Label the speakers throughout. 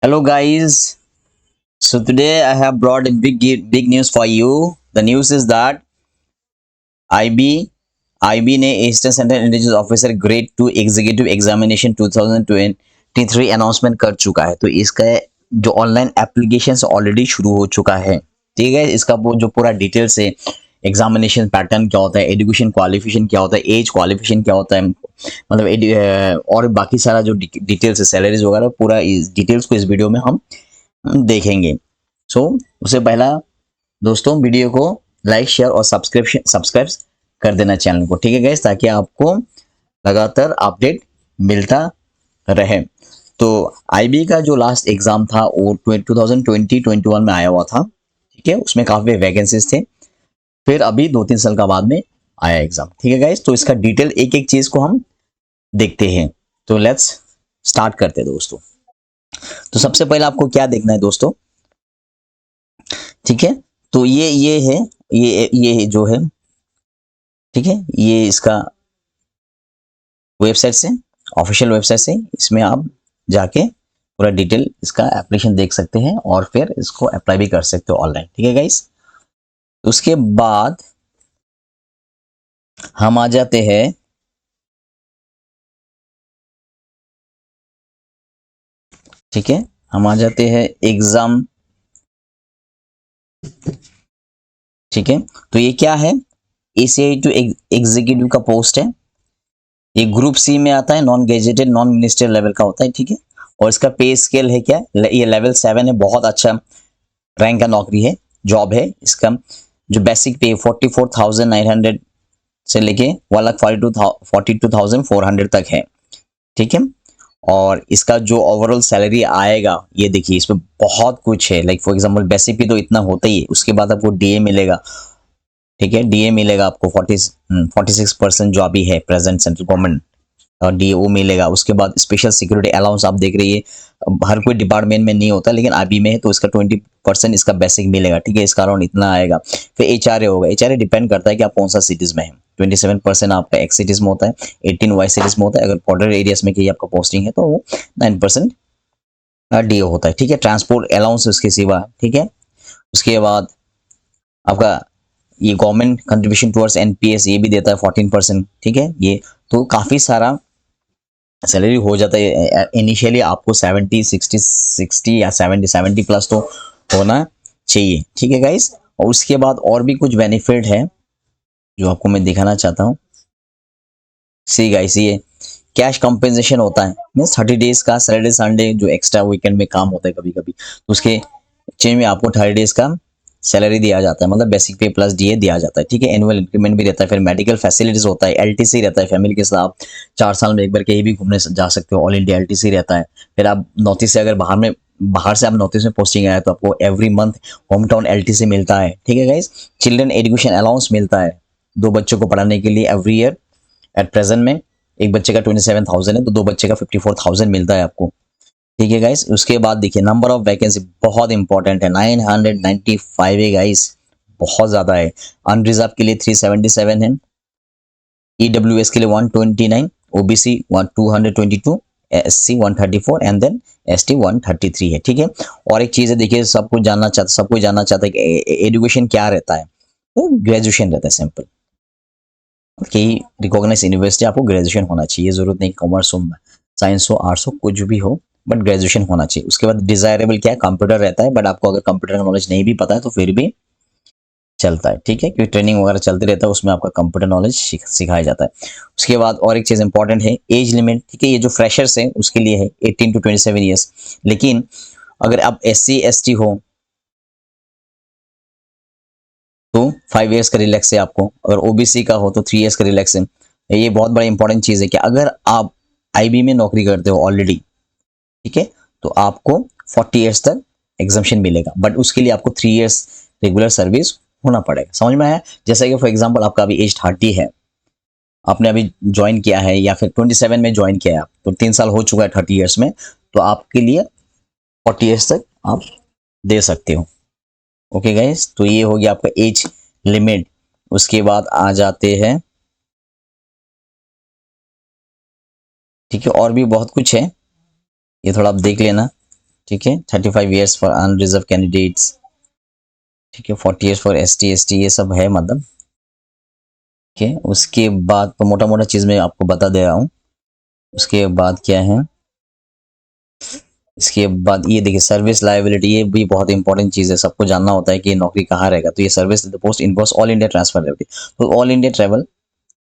Speaker 1: Hello guys. So today I have brought a big news for you. The news is that IB IB ने assistant central intelligence officer grade 2 executive examination 2023 announcement कर चुका है। तो इसका जो online application already शुरू हो चुका है। ठीक है, इसका वो जो पूरा डिटेल्स है, एग्जामिनेशन पैटर्न क्या होता है, एजुकेशन क्वालिफिकेशन क्या होता है, एज क्वालिफिकेशन क्या होता है, मतलब और बाकी सारा जो डिटेल्स है, सैलरीज वगैरह, पूरा इस डिटेल्स को इस वीडियो में हम देखेंगे। उससे पहला दोस्तों वीडियो को लाइक शेयर और सब्सक्राइब कर देना चैनल को। ठीक है गाइस, ताकि आपको लगातार अपडेट मिलता रहे। तो आईबी का जो लास्ट एग्जाम था वो 2020-21 में आया हुआ था। ठीक है, उसमें काफी वैकेंसीज थे। फिर अभी 2-3 साल का बाद में आया एग्जाम। ठीक है गाइस, तो इसका डिटेल एक एक चीज को हम देखते हैं। तो लेट्स स्टार्ट करते हैं दोस्तों। तो सबसे पहले आपको क्या देखना है दोस्तों? ठीक है, तो ये है, ये जो है, ठीक है, ये इसका वेबसाइट से, ऑफिशियल वेबसाइट से, इसमें आप जाके पूरा डिटेल इसका एप्लीकेशन देख सकते हैं और फिर इसको अप्लाई भी कर सकते हो ऑनलाइन। ठीक है गाइस, उसके बाद हम आ जाते हैं ठीक है, हम आ जाते हैं एग्जाम। ठीक है, तो ये क्या है? एसीआई टू एग्जीक्यूटिव का पोस्ट है। ये ग्रुप सी में आता है, non gazetted non minister level का होता है। ठीक है, और इसका पे स्केल है क्या? ये लेवल 7 है। बहुत अच्छा रैंक का नौकरी है, जॉब है। इसका जो बेसिक पे 44,900 से लेके 1,42,400 तक है। ठीक है, और इसका जो ओवरऑल सैलरी आएगा, ये देखिए, इसमें बहुत कुछ है। लाइक फॉर एग्जांपल बेसिक पे तो इतना होता ही है, उसके बाद आपको डीए मिलेगा। ठीक है, डीए मिलेगा आपको 46% जो अभी है प्रेजेंट सेंट्रल गवर्नमेंट, और डीओ मिलेगा। उसके बाद स्पेशल सिक्योरिटी अलाउंस आप देख रही है, हर कोई डिपार्टमेंट में नहीं होता, लेकिन आईबी में है तो इसका 20% इसका बेसिक मिलेगा। ठीक है, इसका अराउंड इतना आएगा। फिर एचआरए होगा। एचआरए डिपेंड करता है कि आप कौन सा सिटीज में है। 27% आपका एक्स सिटीज में होता है, 18 वाई सिटीज में होता है। अगर बॉर्डर एरियाज में कहीं आपका पोस्टिंग है तो वो 9% डीओ होता है। ठीक है, ट्रांसपोर्ट अलाउंस उसके सिवा। ठीक है, उसके बाद आपका ये गवर्नमेंट कंट्रीब्यूशन टुवर्ड्स एनपीएस ये भी देता है 14%। ठीक है, ये तो काफी सारा सैलरी हो जाता है। इनिशियली आपको 70 60 या 70 प्लस तो होना चाहिए। ठीक है गाइस, और उसके बाद और भी कुछ बेनिफिट है जो आपको मैं दिखाना चाहता हूँ। सी गाइस, ये कैश कंपेंसेशन होता है। मीन्स 30 डेज का सैटरडे संडे जो एक्स्ट्रा वीकेंड में काम होता है कभी कभी, तो उसके चेंज में आपको 30 डेज का सैलरी दिया जाता है, मतलब बेसिक पे प्लस डीए दिया जाता है। ठीक है, एनुअल इंक्रीमेंट भी रहता है। फिर मेडिकल फैसिलिटीज होता है, एलटीसी रहता है। फैमिली के साथ आप 4 साल में एक बार कहीं भी घूमने जा सकते हो, ऑल इंडिया एलटीसी रहता है। फिर आप नॉर्थ ईस्ट से अगर बाहर से आप नॉर्थ ईस्ट में पोस्टिंग आया तो आपको every month home town LTC मिलता है। ठीक है गाइस, चिल्ड्रन एजुकेशन अलाउंस मिलता है 2 बच्चों को पढ़ाने के लिए एवरी ईयर। एट प्रेजेंट में एक बच्चे का 27,000 है, तो 2 बच्चे का 54,000 मिलता है आपको। ठीक है गाइस, उसके बाद देखिए नंबर ऑफ वैकेंसी बहुत इंपॉर्टेंट है, 995 है गाइस, बहुत ज्यादा है। अनरिजर्व के लिए 377 है, ईडब्ल्यूएस के लिए 129, OBC 222, SC 134 and then ST 133 है। ठीक है, और एक चीज है, देखिए सब कुछ जानना चाहता है कि एजुकेशन क्या रहता है। तो ग्रेजुएशन रहता है, सिंपल। कई रिकॉग्नाइज यूनिवर्सिटी आपको ग्रेजुएशन होना चाहिए, जरूरत नहीं कॉमर्स हो, साइंस हो, आर्ट्स हो, कुछ भी हो, बट ग्रेजुएशन होना चाहिए। उसके बाद डिजायरेबल क्या है, कंप्यूटर रहता है, बट आपको अगर कंप्यूटर का नॉलेज नहीं भी पता है तो फिर भी चलता है। ठीक है, क्योंकि ट्रेनिंग वगैरह चलते रहता है, उसमें आपका कंप्यूटर नॉलेज सिखाया जाता है। उसके बाद और एक चीज इंपॉर्टेंट है, एज लिमिट। ठीक है, ये जो फ्रेशर्स है उसके लिए है 18 to 27 ईयर्स। लेकिन अगर आप SC ST हो तो 5 ईयर्स का रिलैक्स है आपको। अगर ओबीसी का हो तो 3 ईयर्स का रिलैक्स है। ये बहुत बड़ा इंपॉर्टेंट चीज है कि अगर आप आईबी में नौकरी करते हो ऑलरेडी, ठीक है, तो आपको 40 ईयर्स तक एग्जाम्पशन मिलेगा, बट उसके लिए आपको 3 ईयर्स रेगुलर सर्विस होना पड़ेगा। समझ में आया? जैसा कि फॉर एग्जांपल आपका अभी एज 30 है, आपने अभी ज्वाइन किया है, या फिर 27 में ज्वाइन किया है आप, तो 3 साल हो चुका है 30 ईयर्स में, तो आपके लिए 40 ईयर्स तक आप दे सकते हो। ओके गाइस, तो ये हो गया आपका एज लिमिट। उसके बाद आ जाते हैं, ठीक है, और भी बहुत कुछ है, ये थोड़ा आप देख लेना। ठीक है। 35 ईयर्स फॉर अनरिजर्व कैंडिडेट्स, ठीक है। 40 ईयर्स फॉर एसटी एसटी, ये सब है मतलब, ठीक है। उसके बाद तो मोटा मोटा चीज़ मैं आपको बता दे रहा हूँ। उसके बाद क्या है, इसके बाद ये देखिए सर्विस लायबिलिटी, ये भी बहुत इंपॉर्टेंट चीज़ है, सबको जानना होता है कि ये नौकरी कहाँ रहेगा। तो ये service the post involves all India transfer liability, तो ऑल इंडिया ट्रेवल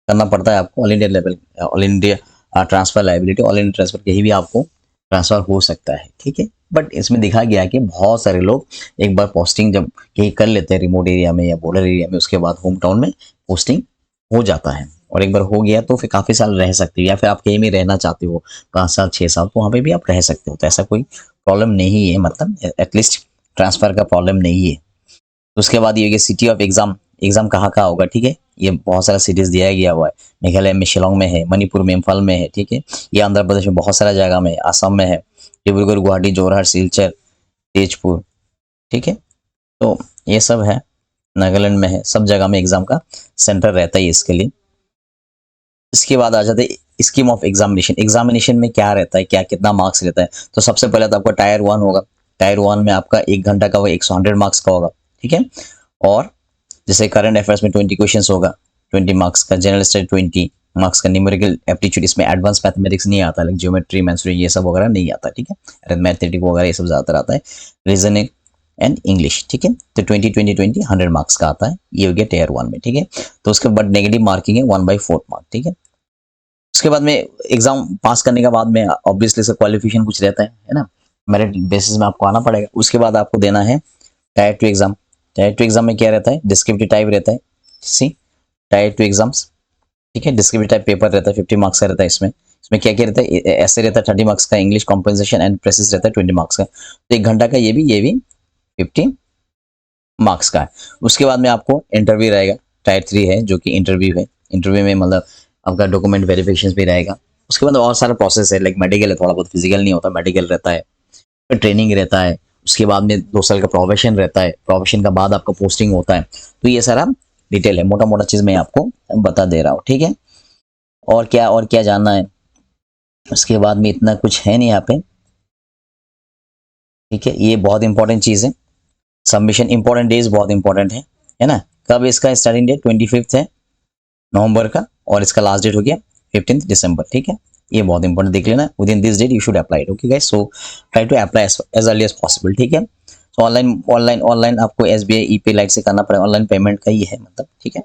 Speaker 1: करना पड़ता है आपको, all India level, all India transfer liability, all India transfer कहीं भी आपको ट्रांसफर हो सकता है, ठीक है। बट इसमें देखा गया कि बहुत सारे लोग एक बार पोस्टिंग जब कहीं कर लेते हैं रिमोट एरिया में या बॉर्डर एरिया में, उसके बाद होम टाउन में पोस्टिंग हो जाता है, और एक बार हो गया तो फिर काफ़ी साल रह सकते हो, या फिर आप कहीं भी रहना चाहते हो 5 साल 6 साल, तो वहाँ पे भी आप रह सकते हो, तो ऐसा कोई प्रॉब्लम नहीं है, मतलब एटलीस्ट ट्रांसफ़र का प्रॉब्लम नहीं है। उसके बाद ये सिटी ऑफ एग्ज़ाम, एग्ज़ाम कहाँ होगा, ठीक है। ये बहुत सारा सिटीज़ दिया गया हुआ है, मेघालय में शिलोंग में है, मणिपुर में इम्फाल में है, ठीक है। ये आंध्र प्रदेश में बहुत सारा जगह में, आसाम में है, डिब्रूगढ़, गुवाहाटी, जोरहाट, सिलचर, तेजपुर, ठीक है। तो ये सब है, नागालैंड में है, सब जगह में एग्ज़ाम का सेंटर रहता है इसके लिए। इसके बाद आ जाते हैं स्कीम ऑफ एग्जामिनेशन। एग्जामिनेशन में क्या रहता है, क्या कितना मार्क्स रहता है, तो सबसे पहले तो आपका टायर 1 होगा। टायर 1 में आपका 1 घंटा का होगा, 100 मार्क्स का होगा, ठीक है। और जैसे करंट अफेयर्स में 20 क्वेश्चंस होगा, 20 मार्क्स का, जनरल स्टडी 20 मार्क्स का, न्यूमेरिकल एप्टीट्यूड, इसमें एडवांस मैथमेटिक्स नहीं आता, लाइक ज्योमेट्री, मेंसुरेशन, ये सब वगैरह नहीं आता, ठीक है। अरिथमेटिक वगैरह ये सब ज़्यादातर आता है, रीजनिंग एंड इंग्लिश, ठीक है। तो 20 100 मार्क्स का आता है, ये हो गया टेयर 1 में, ठीक है। तो उसके बाद नेगेटिव मार्किंग है 1/4 मार्क, ठीक है। उसके बाद में एग्जाम पास करने के बाद में ऑब्वियसली इसका क्वालिफिकेशन कुछ रहता है ना, मेरिट बेसिस में आपको आना पड़ेगा। उसके बाद आपको देना है टायर 2 एग्जाम। टायर 2 एग्जाम में क्या रहता है, डिस्क्रिप्टिव टाइप रहता है, सी टायर 2 एग्जाम्स, ठीक है। डिस्क्रिप्टिव टाइप पेपर रहता है, 50 मार्क्स का रहता है। इसमें इसमें क्या क्या रहता है, ऐसे रहता है 30 मार्क्स का, इंग्लिश कॉम्पोजिशन एंड प्रेसिस रहता है 20 मार्क्स का, तो 1 घंटा का ये भी 50 मार्क्स का है। उसके बाद में आपको इंटरव्यू रहेगा, टायर 3 है जो कि इंटरव्यू है। इंटरव्यू में मतलब आपका डॉक्यूमेंट वेरिफिकेशन भी रहेगा। उसके बाद और सारा प्रोसेस है, लाइक मेडिकल है, थोड़ा बहुत फिजिकल नहीं होता, मेडिकल रहता है, फिर ट्रेनिंग रहता है। उसके बाद में 2 साल का प्रोबेशन रहता है, प्रोबेशन का बाद आपका पोस्टिंग होता है। तो ये सारा डिटेल है, मोटा मोटा चीज़ मैं आपको बता दे रहा हूँ, ठीक है। और क्या जानना है, उसके बाद में इतना कुछ है नहीं यहाँ पे, ठीक है। ये बहुत इंपॉर्टेंट चीज़ है, सबमिशन इंपॉर्टेंट डेज बहुत इंपॉर्टेंट है ना। कब इसका स्टार्टिंग डेट 25 है नवंबर का, और इसका लास्ट डेट हो गया 15 दिसंबर, ठीक है। ये बहुत इंपॉर्टेंट देख लेना, within this date you should apply, okay guys. So try to apply as early as possible, ठीक है। तो ऑनलाइन आपको SBI ईपे लाइट से करना पड़ेगा, ऑनलाइन पेमेंट का ही है मतलब, ठीक है।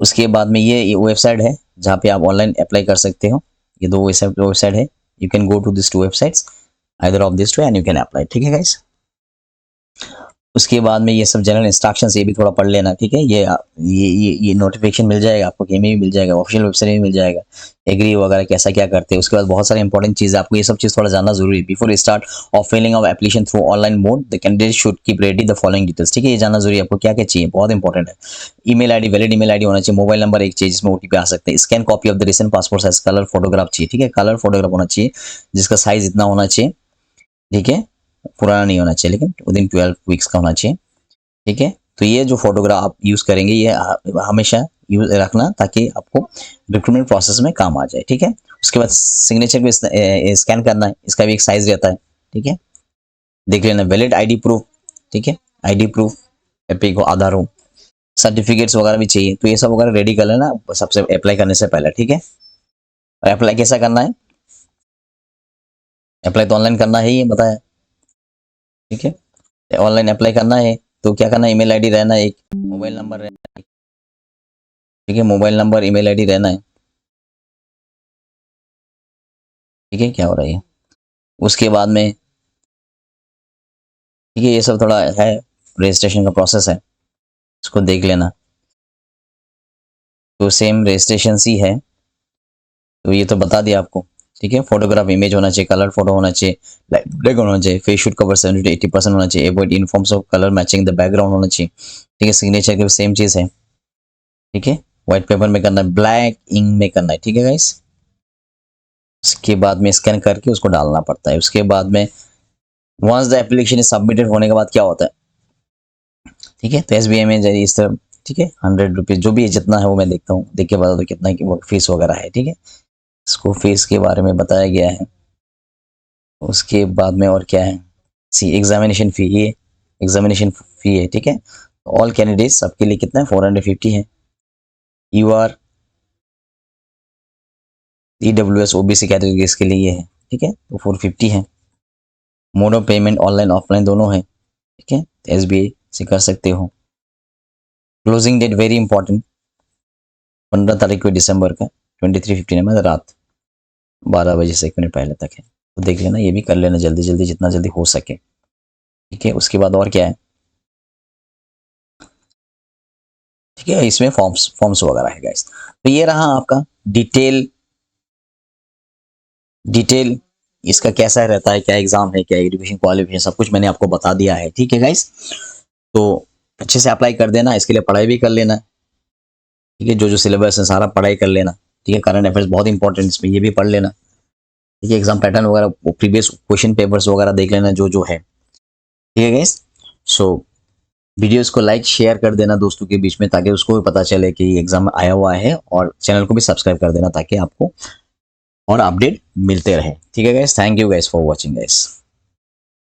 Speaker 1: उसके बाद में ये वेबसाइट है जहाँ पे आप ऑनलाइन अप्लाई कर सकते हो। ये 2 वेबसाइट है, you can go to this 2 websites, either of this 2 and you can apply, ठीक है गाइस। उसके बाद में ये सब जनरल इंस्ट्रक्शंस ये भी थोड़ा पढ़ लेना, ठीक है। ये नोटिफिकेशन मिल जाएगा आपको, कहीं में भी मिल जाएगा, ऑफिशियल वेबसाइट में मिल जाएगा, एग्री वगैरह कैसा क्या करते हैं। उसके बाद बहुत सारे इंपॉर्टेंट चीज़ आपको ये सब चीज़ थोड़ा जानना जरूरी है। Before start of filling of application through online mode, the candidate should keep ready the following details, ठीक है। ये जानना जरूरी है आपको, क्या क्या चाहिए, बहुत इंपॉर्टेंट है। Email ID, valid email ID होना चाहिए, मोबाइल नंबर एक चाहिए जिसमें OTP आ सकते हैं, scan copy of the recent passport size colour photograph चाहिए, ठीक है। कलर फोटोग्राफ होना चाहिए जिसका साइज इतना होना चाहिए, ठीक है, पुराना नहीं होना चाहिए, लेकिन विदिन 12 वीक्स का होना चाहिए, ठीक है। तो ये जो फोटोग्राफ आप यूज़ करेंगे ये हमेशा यूज रखना, ताकि आपको रिक्रूटमेंट प्रोसेस में काम आ जाए, ठीक है। उसके बाद सिग्नेचर को स्कैन करना है, इसका भी एक साइज रहता है, ठीक है, देख लेना। वैलिड आईडी प्रूफ, ठीक है, आईडी प्रूफ, एपी को आधार हो, सर्टिफिकेट्स वगैरह भी चाहिए, तो ये सब वगैरह रेडी कर लेना सबसे अप्लाई करने से पहले, ठीक है। और अप्लाई कैसा करना है, अप्लाई तो ऑनलाइन करना है, ये बताया, ठीक है। ऑनलाइन अप्लाई करना है तो क्या करना है, ईमेल आईडी रहना है, एक मोबाइल नंबर रहना है, ठीक है, मोबाइल नंबर ईमेल आईडी रहना है, ठीक है। क्या हो रहा है, उसके बाद में, ठीक है, ये सब थोड़ा है, रजिस्ट्रेशन का प्रोसेस है, इसको देख लेना। तो सेम रजिस्ट्रेशन ही है, तो ये तो बता दिया आपको, ठीक है। फोटोग्राफ इमेज होना चाहिए, कलर फोटो होना चाहिए, लाइट ब्लैक होना चाहिए, फेस शूट कवर 70 to 80% होना चाहिए, avoid in forms of colour matching the background होना चाहिए, ठीक है। सिग्नेचर की सेम चीज़ है, ठीक है, व्हाइट पेपर में करना है, ब्लैक इंक में करना है, ठीक है गाइस। उसके बाद में स्कैन करके उसको डालना पड़ता है। उसके बाद में once the application is submitted होने के बाद क्या होता है, ठीक है, तो SBI में जाइए इस तरह, ठीक है, 100 रुपीज़ जो भी है, जितना है वो मैं देखता हूँ, देख के बता दो कितना की वो फीस वगैरह है, ठीक है। इसको फीस के बारे में बताया गया है, उसके बाद में और क्या है, सी एग्जामिनेशन फी, ये एग्जामिनेशन फी है, ठीक है। ऑल कैंडिडेट्स सबके लिए कितना है, 450 है। You are EWS OBC categories के लिए ये है, ठीक है, तो 450 है। Mode of payment online offline दोनों है, ठीक है, SBI से कर सकते हो। क्लोजिंग डेट वेरी इंपॉर्टेंट, 15 तारीख को दिसंबर का 23:59 में रात 12 बजे से 1 मिनट पहले तक है, तो देख लेना, ये भी कर लेना जल्दी जल्दी, जितना जल्दी हो सके, ठीक है। उसके बाद और क्या है, ठीक है, इसमें फॉर्म्स वगैरह है गाइस। तो ये रहा आपका डिटेल इसका कैसा रहता है, क्या एग्जाम है, क्या एजुकेशन क्वालिफिकेशन, सब कुछ मैंने आपको बता दिया है, ठीक है गाइस। तो अच्छे से अप्लाई कर देना, इसके लिए पढ़ाई भी कर लेना, ठीक है, जो जो सिलेबस है सारा पढ़ाई कर लेना, ठीक है। करंट अफेयर्स बहुत इंपॉर्टेंट, इसमें ये भी पढ़ लेना, ठीक है। एग्जाम पैटर्न वगैरह, प्रीवियस क्वेश्चन पेपर्स वगैरह देख लेना जो जो है, ठीक है गाइस। सो वीडियोस को लाइक शेयर कर देना दोस्तों के बीच में, ताकि उसको भी पता चले कि एग्जाम आया हुआ है, और चैनल को भी सब्सक्राइब कर देना ताकि आपको और अपडेट मिलते रहे, ठीक है guys. Thank you guys for watching guys.